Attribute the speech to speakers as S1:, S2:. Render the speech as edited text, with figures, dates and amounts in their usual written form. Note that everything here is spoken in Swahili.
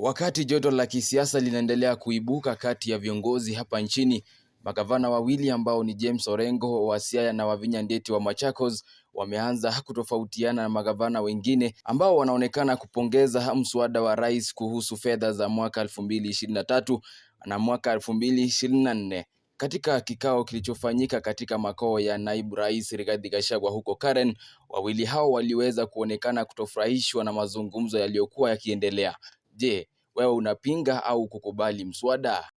S1: Wakati joto la kisiasa linaendelea kuibuka kati ya viongozi hapa nchini, magavana wawili ambao ni James Orengo wa Siaya na Wavinya Ndeti wa Machakos wameanza kutofautiana na magavana wengine ambao wanaonekana kupongeza mswada wa rais kuhusu fedha za mwaka 2023 na mwaka 2024. Katika kikao kilichofanyika katika makao ya naibu rais Rigathi Gachagua huko Karen, wawili hao waliweza kuonekana kutofurahishwa na mazungumzo yaliyokuwa yakiendelea. Je, wewe unapinga au kukubali mswada?